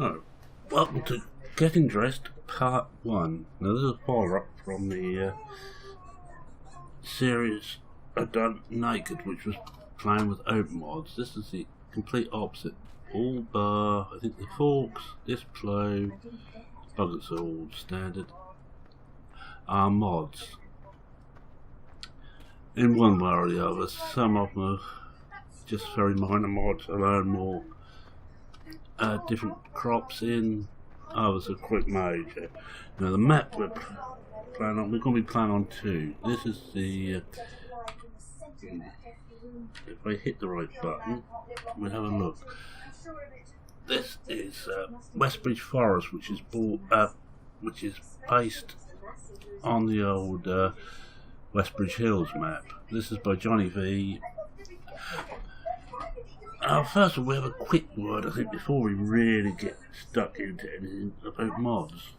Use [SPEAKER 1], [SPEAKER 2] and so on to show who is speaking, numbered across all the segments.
[SPEAKER 1] Oh, welcome to Getting Dressed Part 1. Now this is a follow-up from the series I've done Naked, which was playing with open mods. This is the complete opposite. All bar, I think the forks, display, buckets are all standard, are mods. In one way or the other, some of them are just very minor mods, allow more different crops in, others are quick mode. Now the map we're going to be playing on two. This is the, if I hit the right button, we'll have a look. This is Westbridge Forest, which is based on the old Westbridge Hills map. This is by Johnny V. First of all, we have a quick word, I think, before we really get stuck into anything about mods.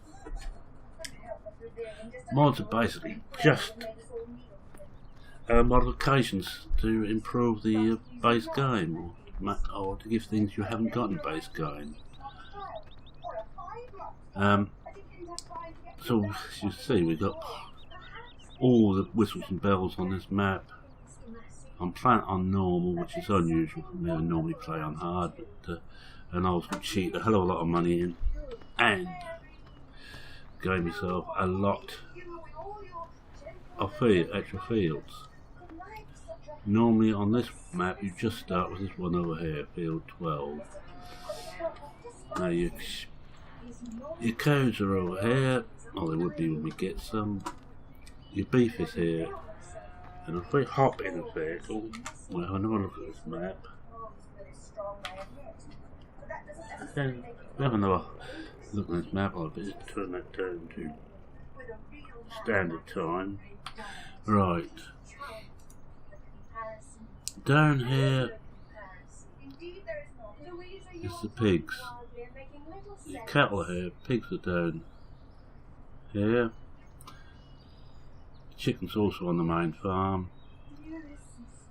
[SPEAKER 1] Mods are basically just modifications to improve the base game, or to give things you haven't got in base game. So, as you see, we've got all the whistles and bells on this map. I'm playing on normal, which is unusual for me. I normally play on hard, but and I was going to cheat a hell of a lot of money in and gave myself a lot of extra fields. Normally on this map you just start with this one over here, field 12. Now your cows are over here, or they would be when we get some. Your beef is here. And if we hop in a vehicle, we'll have another look at this map. Then we have another look at this map. I'll just turn that down to standard time. Right. Down here is the pigs. The cattle are here, pigs are down here. Chickens also on the main farm.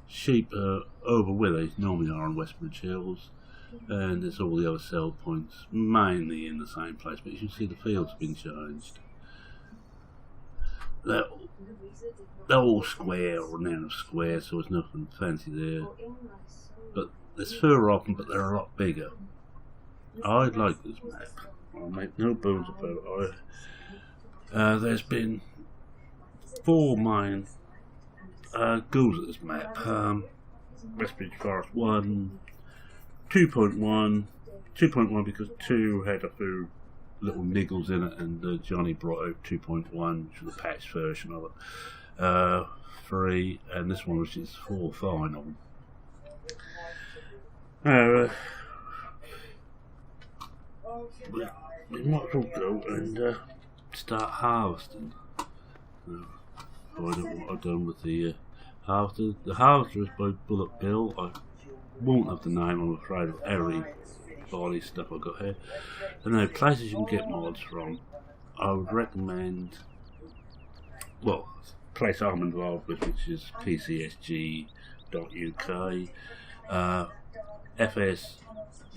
[SPEAKER 1] Sheep are over where they normally are on Westbridge Hills, and there's all the other sell points mainly in the same place, but you can see the fields have been changed. They're all square or narrow square, so there's nothing fancy there. But there's fewer of them, but they're a lot bigger. I like this map. I'll make no bones about it. There's been 4 main goals at this map. Westbridge Forest 1, 2.1, 2.1 because 2 had a few little niggles in it, and Johnny brought out 2.1, which was the patched version of it. 3, and this one, which is 4 final. We might as well go and start harvesting. Find out what I've done with the harvester. The harvester is by Bullet Bill. I won't have the name, I'm afraid, of every body stuff I've got here. And now, places you can get mods from, I would recommend, well, place I'm involved with, which is pcsg.uk, FS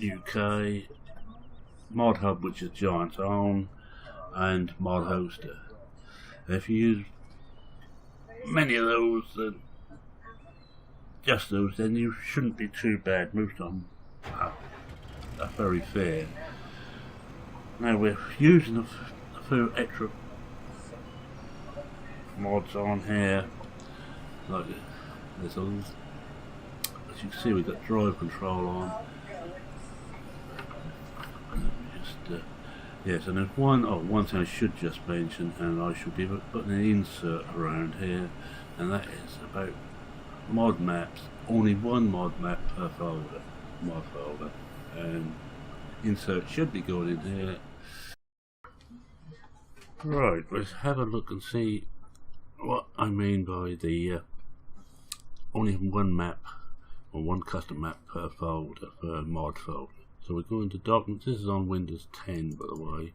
[SPEAKER 1] UK, Mod Hub, which is Giant's Own, and Mod Hoster. If you use many of those, just those, then you shouldn't be too bad. Most of them are very fair. Now we're using a few extra mods on here, like there's as you can see, we've got drive control on. Just yes, and there's one thing I should just mention, and I should be putting an insert around here, and that is about mod maps. Only one mod map per folder, mod folder, and insert should be going in here. Right, let's have a look and see what I mean by the only one map, or one custom map per folder, per mod folder. So we're going to documents. This is on Windows 10, by the way.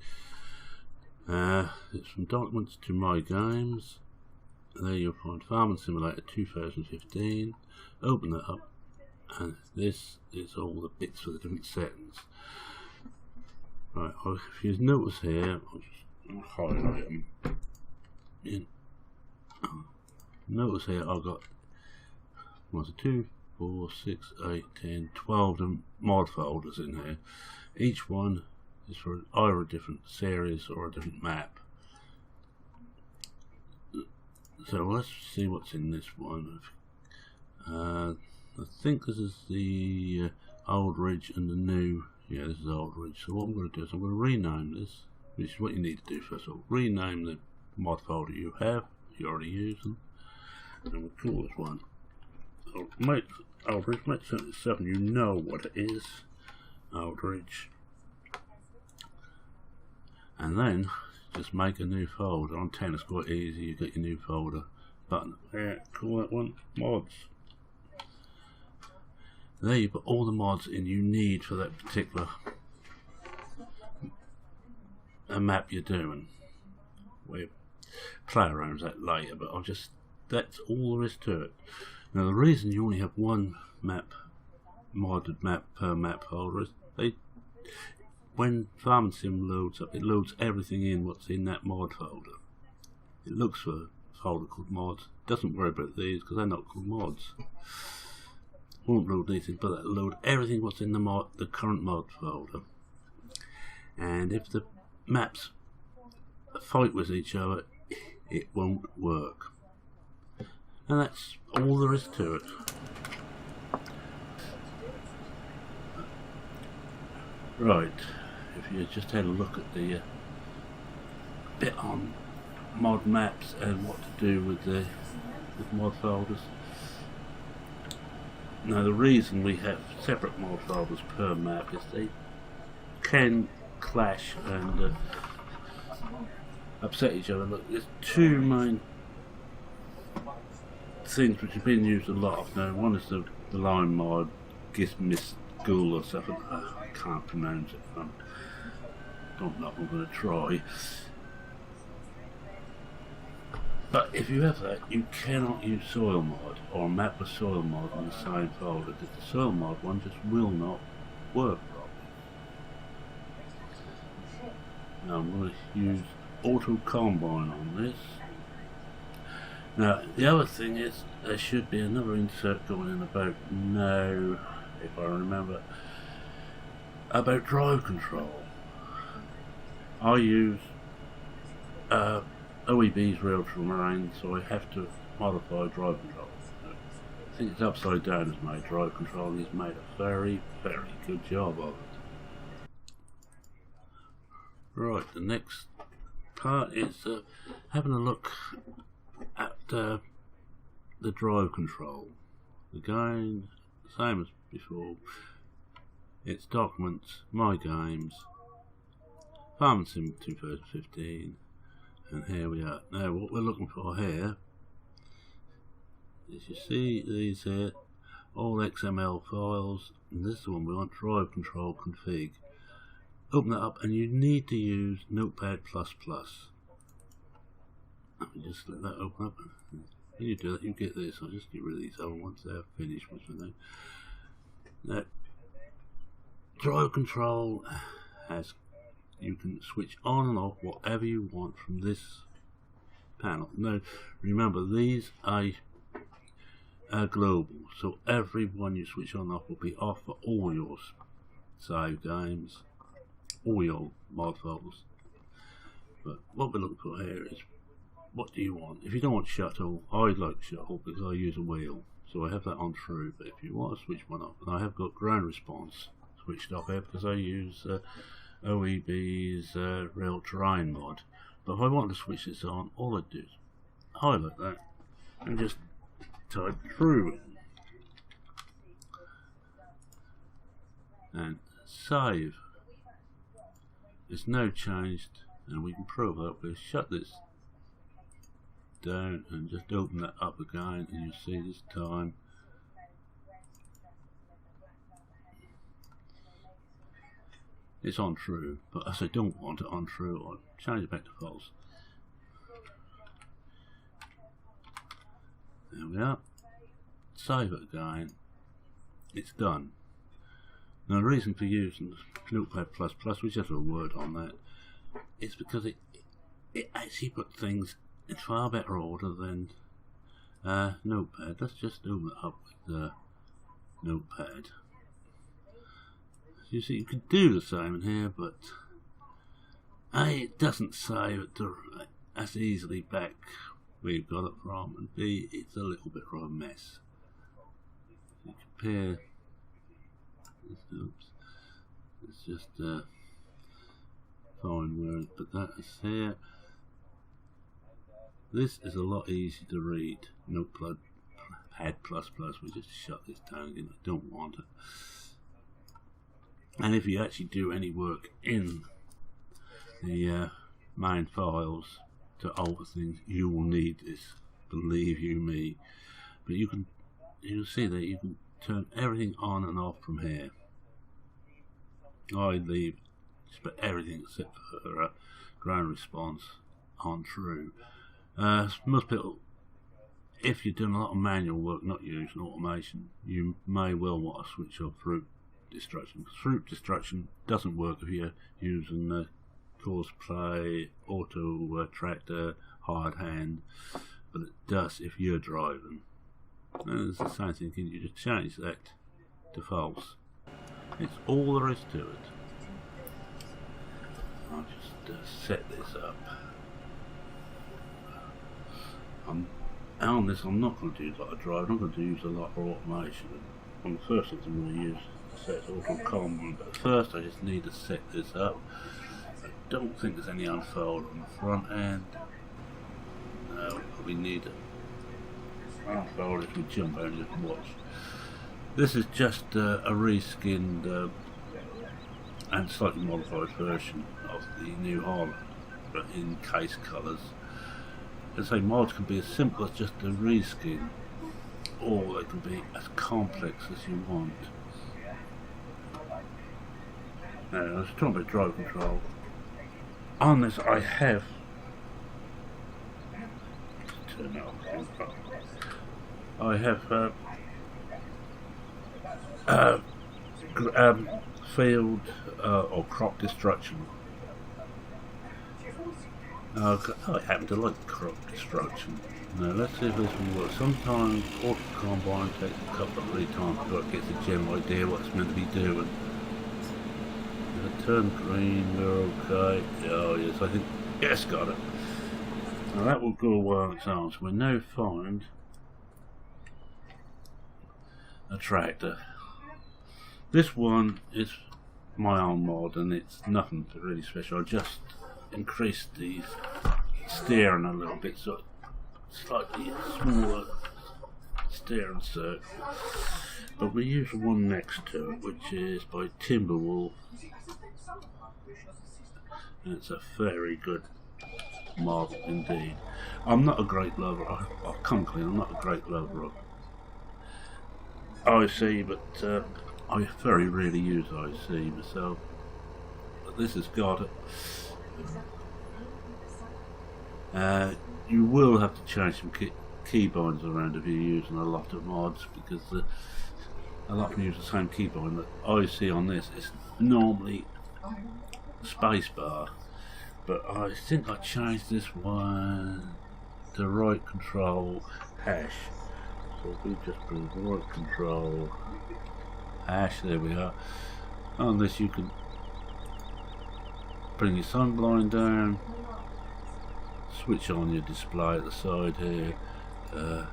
[SPEAKER 1] It's from documents to my games. There you'll find Farming Simulator 2015. Open that up. and this is all the bits for the different settings. Right, if you notice here, I'll just highlight them. Notice here I've got 2, 4, 6, 8, 10, 12 mod folders in here. Each one is for either a different series or a different map. So let's see what's in this one. I think this is the Old Ridge and the new. Yeah, this is Old Ridge. So what I'm going to do is I'm going to rename this, which is what you need to do first of all. Rename the mod folder you have, you already use them, and we'll call this one Old Ridge. Make certain you know what it is, Old Ridge, and then just make a new folder. On 10 it's quite easy, you get your new folder button there, call that one mods. There you put all the mods in you need for that particular map you're doing. We'll play around with that later, but that's all there is to it. Now the reason you only have one modded map per map folder is when Farming Sim loads up, it loads everything in what's in that mod folder. It looks for a folder called mods. Doesn't worry about these because they're not called mods. Won't load anything, but that'll load everything what's in the current mod folder. And if the maps fight with each other, it won't work. And that's all there is to it. Right, if you just had a look at the bit on mod maps and what to do with mod folders. Now the reason we have separate mod folders per map is they can clash and upset each other. Look, there's two main things which have been used a lot now. One is the line mod, Gizmis Ghoul or something. I can't pronounce it. I don't know if I'm going to try. But if you have that, you cannot use soil mod or map with soil mod in the same folder, because the soil mod one just will not work properly. Now I'm going to use Auto Combine on this. Now the other thing is there should be another insert going in about now, if I remember, about drive control. I use OEB's Real Terrain, so I have to modify drive control. I think it's Upside Down has made drive control, and he's made a very, very good job of it. Right, the next part is having a look at the drive control. Again, same as before. It's Documents, My Games, Farming Sim 2015. And here we are. Now what we're looking for here is, you see these here, all XML files, and this is the one we want, drive control config. Open that up and you need to use Notepad++. Let me just let that open up. When you do that you get this. I'll just get rid of these other ones, they're finished. Now drive control has, you can switch on and off whatever you want from this panel. Now remember, these are global, so every one you switch on and off will be off for all your save games, all your mod folders. But what we're looking for here is, what do you want? If you don't want shuttle, I like shuttle because I use a wheel, so I have that on true. But if you want to switch one off, and I have got ground response switched off here because I use OEB's Real Terrain mod. But if I want to switch this on, all I do is highlight that and just type true and save. It's now changed, and we can prove that. We'll shut this down and just open that up again, and you see this time it's on true, but as I don't want it on true, I'll change it back to false. There we are. Save it again, it's done. Now the reason for using Notepad++, we just a word on that, is because it actually puts things in far better order than Notepad. Let's just open it up with Notepad. You see, you can do the same in here, but A, it doesn't save it as easily back where you got it from, and B, it's a little bit of a mess. You compare. Oops. Let's just find where it, but that is here. This is a lot easier to read. Notepad++. We just shut this down again. I don't want it. And if you actually do any work in the main files to alter things, you will need this. Believe you me. But you'll see that you can turn everything on and off from here. I leave just about everything except for ground response on true. Most people, if you're doing a lot of manual work, not using automation, you may well want to switch off fruit destruction. Fruit destruction doesn't work if you're using course play, auto tractor, hard hand, but it does if you're driving. And it's the same thing, you just change that to false. It's all there is to it. I'll just set this up. On this, I'm not going to do a lot of driving, I'm going to use a lot of automation. One of the first things I'm going to use is set auto common, but first I just need to set this up. I don't think there's any unfold on the front end. No, we need it. Unfold if we jump out and just watch. This is just a reskinned and slightly modified version of the New Holland, but in case colours. As I say, mods can be as simple as just a reskin, or they can be as complex as you want. Now, let's talk about drive control. On this, I have turn off. I have field or crop destruction. I happen to like crop destruction. Now let's see if this will work. Sometimes auto combine takes a couple of 3 times before it gets a general idea what it's meant to be doing. If it turns green, we're okay. Oh yes, I think, yes, got it. Now that will go away on its own. So we now find a tractor. This one is my own mod and it's nothing really special. I just increased the steering a little bit so slightly smaller steering circle. But we use the one next to it, which is by Timberwolf, and it's a very good mod indeed. I'm not a great lover, I'll come clean, I'm not a great lover of IC, but I very rarely use IC myself, but this has got it. You will have to change some keybinds around if you're using a lot of mods, because a lot of them use the same keybind that I see on this. It's normally spacebar, but I think I changed this one to right control hash. So if we just put right control hash, there we are. On this you can bring your sunblind down, switch on your display at the side here. I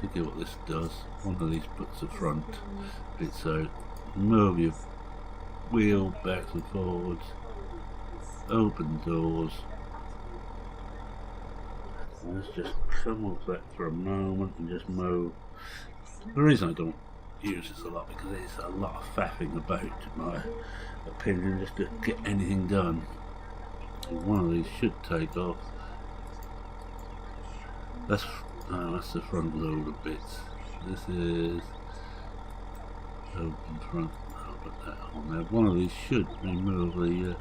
[SPEAKER 1] forget what this does. One of these puts the front bits out. Move your wheel back and forwards. Open doors. Let's just come off that for a moment and just move. The reason I don't use this a lot because there's a lot of faffing about, in my opinion, just to get anything done. And one of these should take off. That's the front loader bits. This is open front. I'll put that on there. One of these should remove the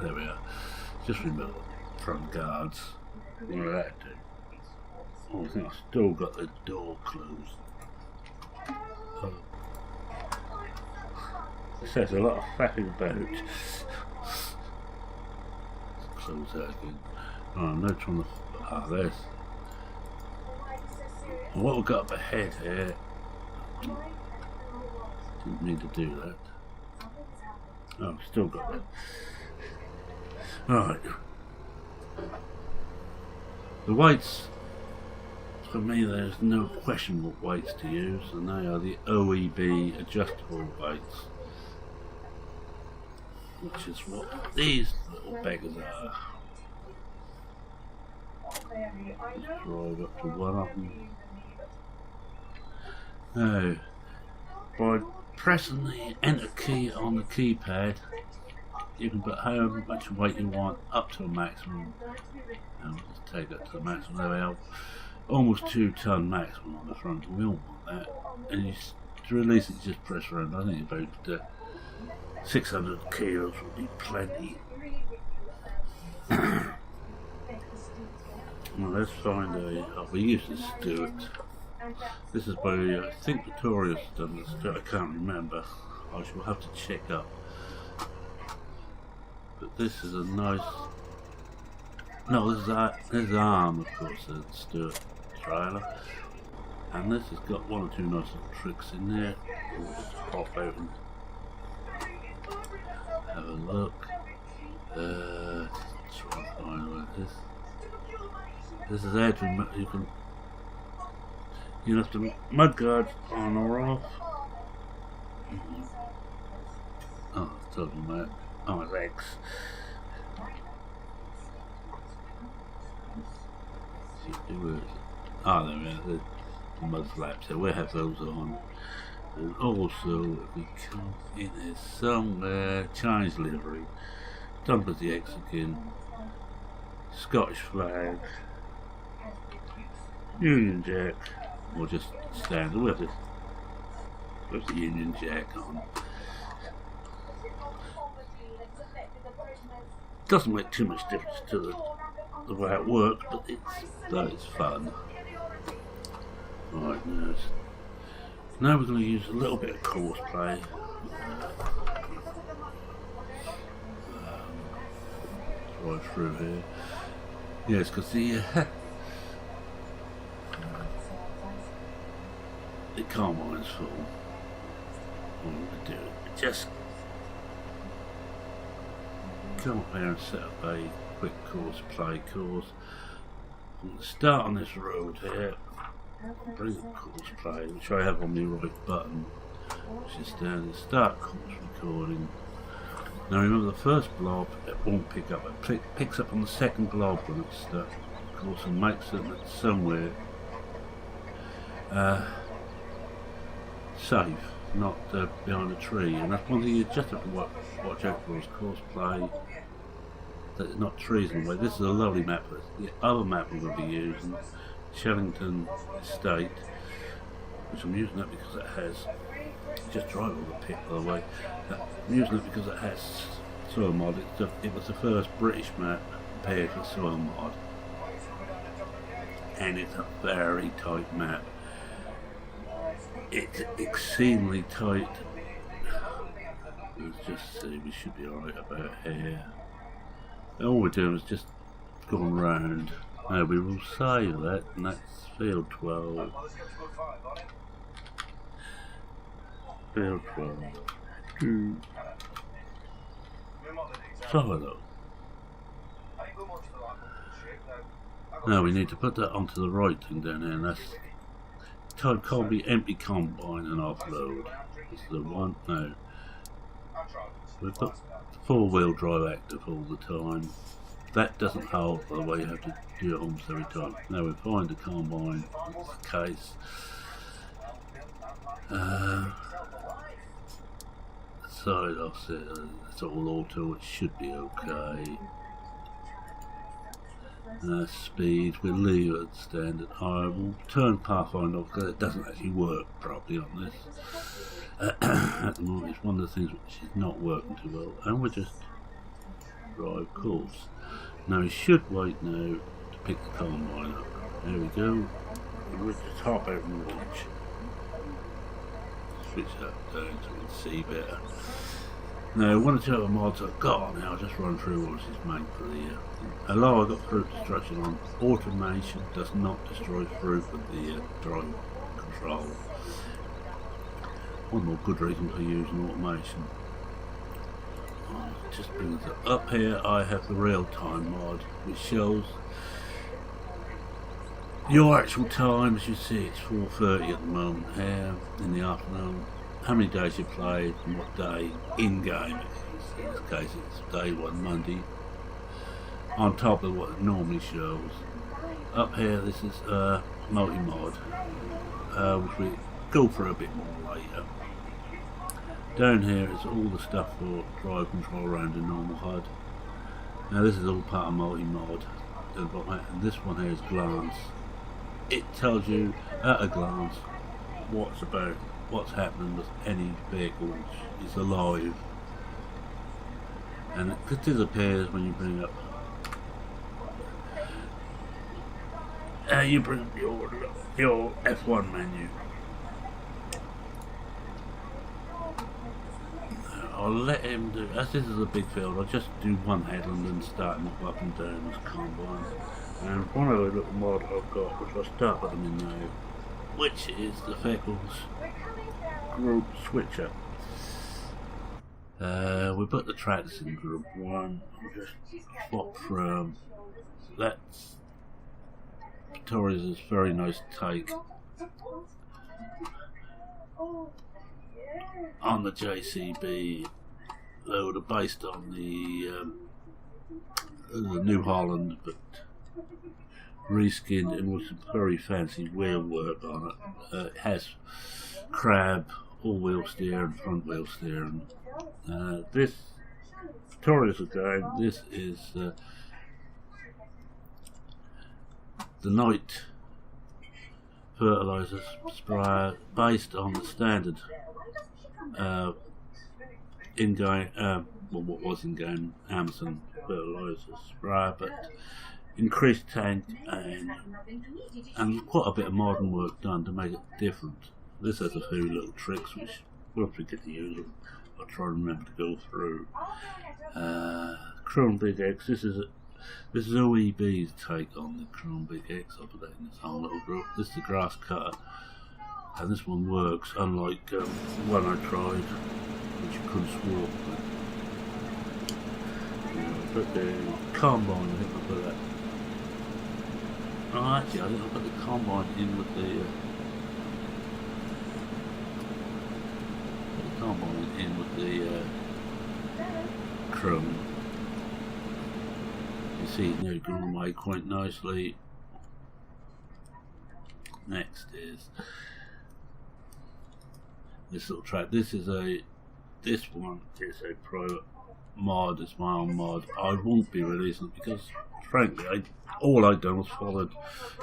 [SPEAKER 1] there we are. Just remove the front guards. What did that do? Oh, I think I've still got the door closed. says a lot of faffing about. Close that again. Oh, no trying to. Ah, there's. What we've got up ahead here. Didn't mean to do that. Oh, still got it. Alright. The weights, for me, there's no question what weights to use, and they are the OEB adjustable weights, which is what these little beggars are. Just drive up to one of them. Now, by pressing the enter key on the keypad, you can put however much weight you want up to a maximum. And we'll just take it to the maximum. There we are. Almost 2 ton maximum on the front. We all want that. And you, to release it, just press around. I think about 600 kilos would be plenty. Well, let's find a. Oh, we used to do it. This is by, I think Victoria's done this, I can't remember. I shall have to check up. But this is a nice. No, this is arm, of course, the Stuart trailer. And this has got 1 or 2 nice little tricks in there. We'll just pop out and have a look. Try and find what it is. This is how to, you have to mudguard on or off. Oh, it's talking about. Oh, it's X. Where is it? Ah, there we are. The mud flaps. So we'll have those on. And also, if we come in here somewhere, Chinese livery, dump as the X again, Scottish flag, Union Jack, or just standard with it. With the Union Jack on. Doesn't make too much difference to the way it works, but it's fun. Right, now we're going to use a little bit of course play. Right through here. Yes, because the carbine's full. What we're going to do, just come up here and set up a quick course play course. I'm going to start on this road here. Bring up course play, which I have on the right button, which is down the start course recording. Now remember, the first blob it won't pick up, it picks up on the second blob when it's stuck, of course, and makes it somewhere safe, not behind a tree. And that's one thing you just have to watch out for, is course play, that it's not trees in the way. This is a lovely map. The other map we're going to be using, Shellington Estate, which I'm using that because it has, just drive all the pit by the way, I'm using it because it has soil mod. It was the first British map paired with soil mod, and it's a very tight map. It's exceedingly tight. Let's just see, we should be alright about here. All we're doing is just going round. Now we will save that, and that's field 12. Field 12. Follow. Now we need to put that onto the right thing down here, and that's can't be empty combine and offload. It's the one. No, we've got 4-wheel drive active all the time. That doesn't hold, by the way, you have to do it almost every time. Now we find the combine, case. Side offset, it's all auto, it should be okay. Speed, we'll leave it standard. I will turn Pathfinder off because it doesn't actually work properly on this. At the moment, it's one of the things which is not working too well, and we'll just drive course. Now we should wait now to pick the combine up. There we go. We'll just hop out and launch. switch that down so we can see better. Now, one or two other mods I've got now, I'll just run through what is made for the although I've got fruit destruction on, automation does not destroy fruit with the drive control. One more good reason for using automation. Just brings it up here. I have the real-time mod, which shows your actual time. As you see, it's 4:30 at the moment here in the afternoon. How many days you played and what day in game it is. In this case, it's day 1, Monday. On top of what it normally shows. Up here, this is multi-mod, which we go for a bit more later. Down here is all the stuff for drive control around the normal HUD. Now this is all part of multi-mod, and this one here is glance. It tells you at a glance what's happening with any vehicle which is alive, and it disappears when you bring up your F1 menu. I'll let him do, as this is a big field, I'll just do one headland and start him up and down as combine. And one other little mod I've got, which I'll start with them in now, which is the Vehicles Group Switcher. We put the tracks in Group 1, I'll just swap from, that's Victoria's very nice take on the JCB loader based on the New Holland, but reskinned and with some very fancy wheel work on it. It has crab, all-wheel steer and front-wheel steering. This Victoria's again, this is the Knight fertilizer sprayer based on the standard in-game, what was in-game Amazon fertilizer sprayer, but increased tank and quite a bit of modern work done to make it different. This has a few little tricks which once we get to use them, I'll try and remember to go through. Chrome Big X, this is OEB's take on the Chrome Big X. I'll put that in its own little group. This is the grass cutter, and this one works unlike one I tried, which you couldn't swap. But the combine, I think I'll put that. Oh, actually, I think I'll put the combine in with the Chrome. You see it now going away quite nicely. Next is this little track. This one is a private mod. It's my own mod. I won't be releasing it because, frankly, all I've done was followed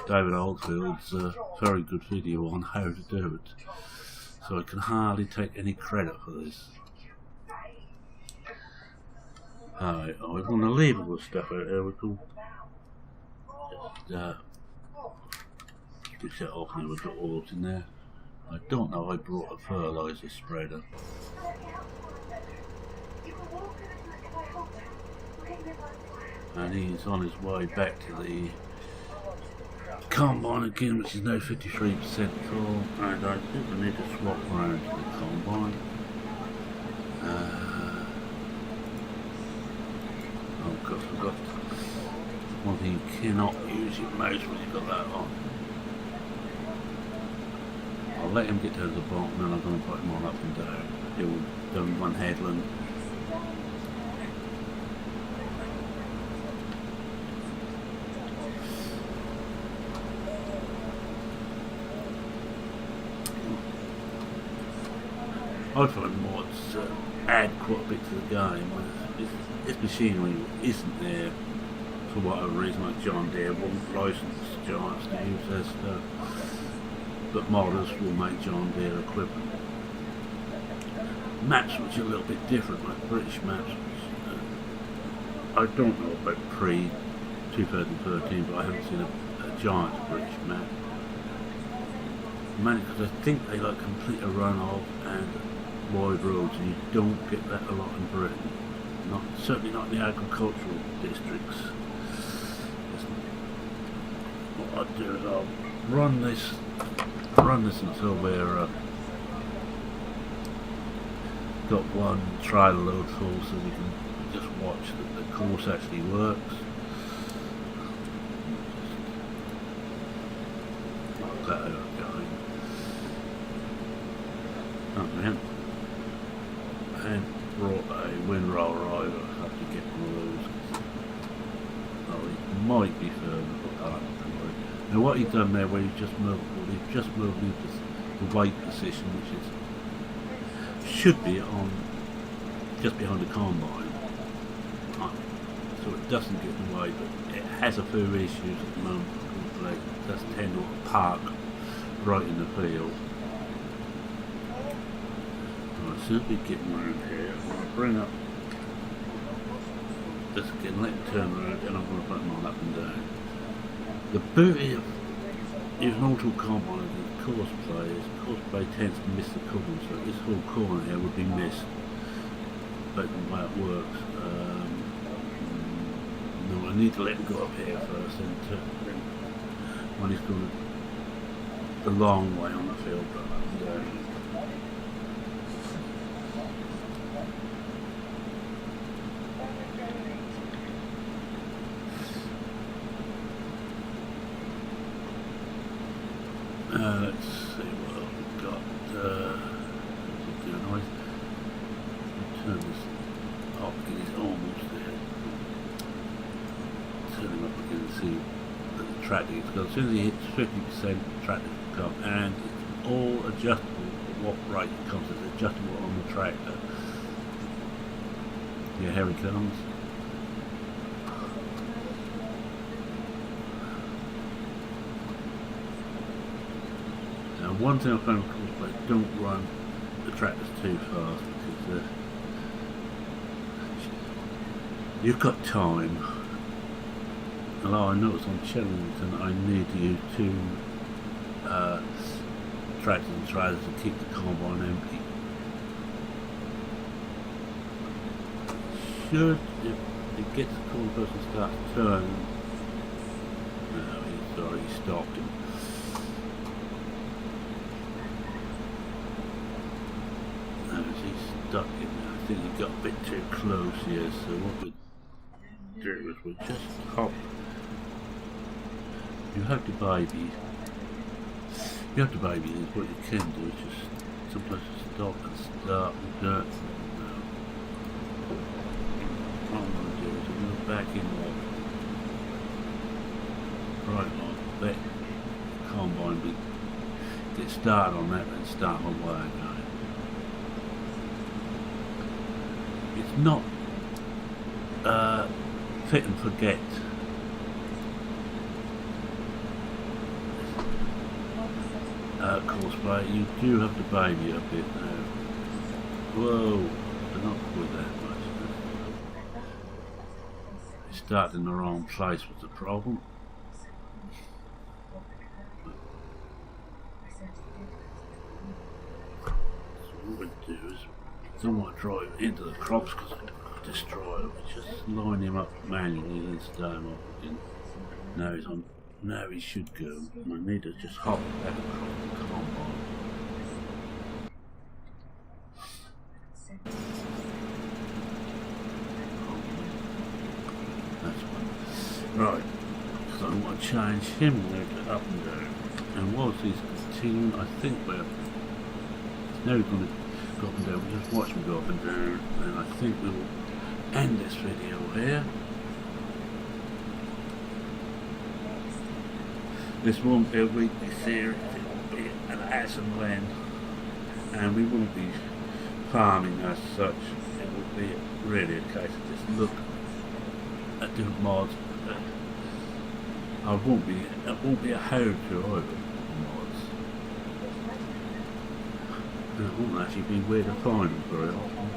[SPEAKER 1] David Oldfield's very good video on how to do it. So I can hardly take any credit for this. Alright, I want to leave all the stuff out there. We can just switch that off now. We've got oils in there. I don't know, I brought a fertilizer spreader. And he's on his way back to the combine again, which is now 53% full, and I think we need to swap around to the combine. Oh god, I forgot. One thing you cannot use your mouse when you've got that on. I'll let him get down to the bottom and then I'm going to put him on up and down. He'll do one headland. I find mods add quite a bit to the game. This machinery isn't there for whatever reason, like John Deere won't license Giants to use their stuff, but modders will make John Deere equipment. Maps which are a little bit different, like British maps, which, I don't know about pre-2013, but I haven't seen a Giants British map. Mainly because I think they like complete a runoff and wide roads, and you don't get that a lot in Britain. Certainly not in the agricultural districts. What I'll do is I'll run this until we're got one trailer load full, so we can just watch that the course actually works. And brought a windrow over. I have to get one of those. Oh, it might be further, but I don't have to worry. Now what he's done there, where he's just moved into the weight position, which should be on just behind the combine, so it doesn't get in the way. But it has a few issues at the moment. Like it does tend to park right in the field. As soon as we get around here, I'm going to bring up this again, let it turn around, and I'm going to put them on up and down. The beauty of using auto combine against course play is course play tends to miss the corner, so this whole corner here would be missed, but the way it works. No, I need to let him go up here first, and when he's going the long way on the field, but up and down. Let's see what else we've got. Turn this up again, he's almost there. Turn him up again and see that the tractor gets going. As soon as he hits 50%, the tractor will come, and it's all adjustable at what rate it comes. It's adjustable on the tractor. Yeah, here he comes. One thing I found, of course, they don't run the tractors too fast, because you've got time. Although I noticed on Chillington I need to use 2 tractors and trailers to keep the combine empty. If it gets the corner person starts turning, no, he's already stopped him. Stuck in there. I think he got a bit too close here, so what we do is we just hop. You have to baby this. What you can do is just sometimes stop and start and dirt. What I'm going to do is I'm going to back in right on that combine, get started on that and start my way again. It's not fit and forget. Course play, you do have to baby a bit now. Whoa, they're not quite that much. It started in the wrong place was the problem. So what we do is I don't want to drive into the crops because I destroy them. Just line him up manually and then start him up again. Now he's on. Now he should go. I need to just hop back across the combine. That's one. Right. So I want to change him now to up and down. And whilst he's continuing, I think we're now going to go up and down. We'll just watch him go up and down, and I think we will end this video here. This won't be a weekly series, it will be an as and when, and we won't be farming as such. It will be really a case of just look at different mods. It won't be a how-to either. It won't actually be where to find them very often.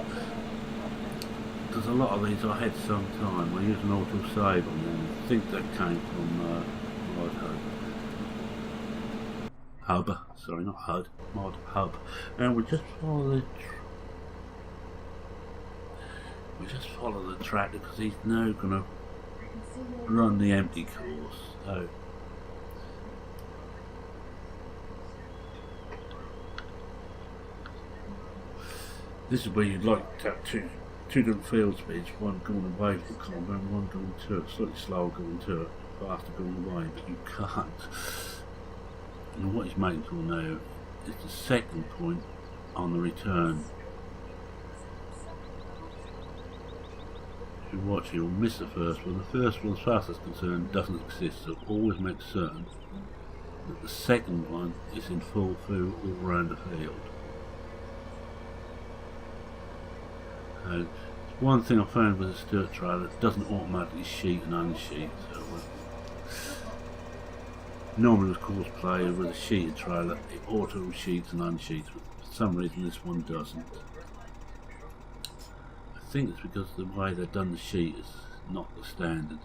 [SPEAKER 1] There's a lot of these I had some time. I used an auto save on them. I think that came from Lighthome. hub, sorry, not HUD, mod hub, and we just follow the tractor because he's now going to run the empty course. So this is where you'd like to have two different field speeds, one going away from the combo and one going to it, slightly slower going to it, faster going away, but you can't. And what he's making for now is the second point on the return. If you watch, you'll miss the first one. The first one, as far as it's concerned, doesn't exist, so always make certain that the second one is in full view all around the field. One thing I found with the Sturt trailer, it doesn't automatically sheet and unsheet. So normally with course play with a sheeted trailer, it auto sheets and unsheets, but for some reason this one doesn't. I think it's because the way they've done the sheet is not the standard,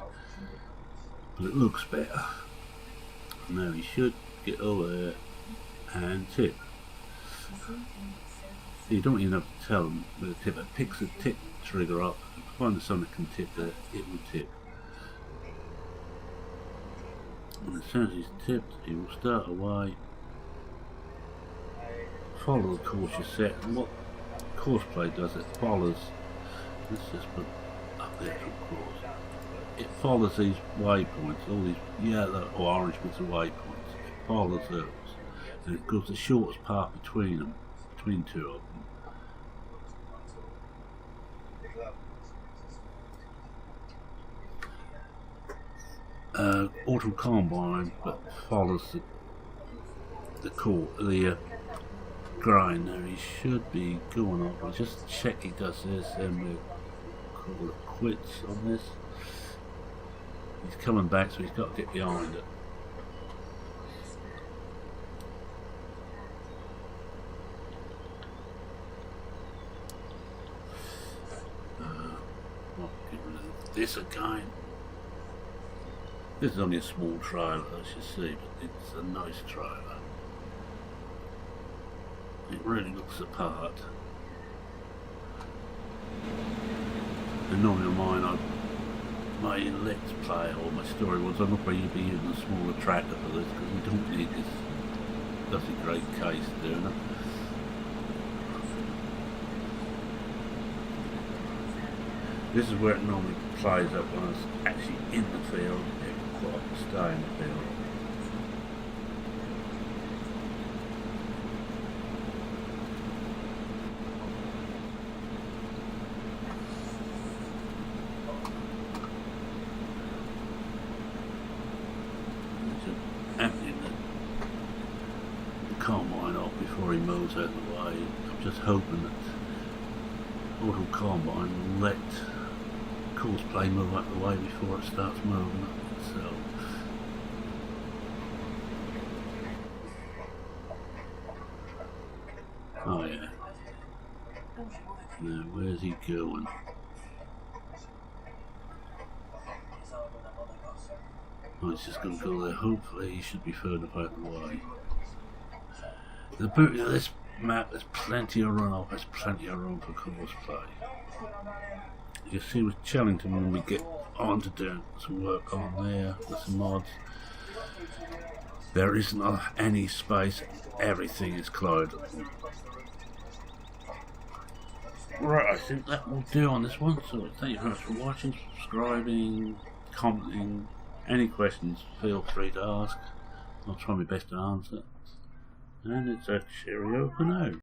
[SPEAKER 1] but it looks better. Now you should get over there and tip. You don't even have to tell them with a tip. It picks the tip trigger up. If you find that something can tip there, it will tip. And as soon as he's tipped, he will start away. Follow the course you set. And what course play does, it follows. Let's just put up the actual course. It follows these waypoints, all these yellow or orange bits of waypoints. It follows those, and it goes the shortest path between them. Between two of them. Auto combine, but follows the grind. Now he should be going up. I'll just check he does this, and we'll call it quits on this. He's coming back, so he's got to get behind it. This again. This is only a small trailer, as you see, but it's a nice trailer. It really looks the part. And normally on mine, my Let's Play or my story was I'm not going to be using a smaller tractor for this because we don't need this bloody great case doing it. This is where it normally plays up when it's actually in the field. It will quite stay in the field. Just emptying the combine off before he moves out of the way. I'm just hoping that Auto Combine will let course play move out the way before it starts moving itself. Oh yeah. Now where's he going? Oh, he's just going to go there. Hopefully he should be further out the way. The beauty of this map, there's plenty of run off, there's plenty of room for course play. You see with Chellington when we get on to doing some work on there with some mods, there isn't any space, everything is closed. Right, I think that will do on this one, so thank you very much for watching, subscribing, commenting. Any questions feel free to ask, I'll try my best to answer. And it's a cheerio for now.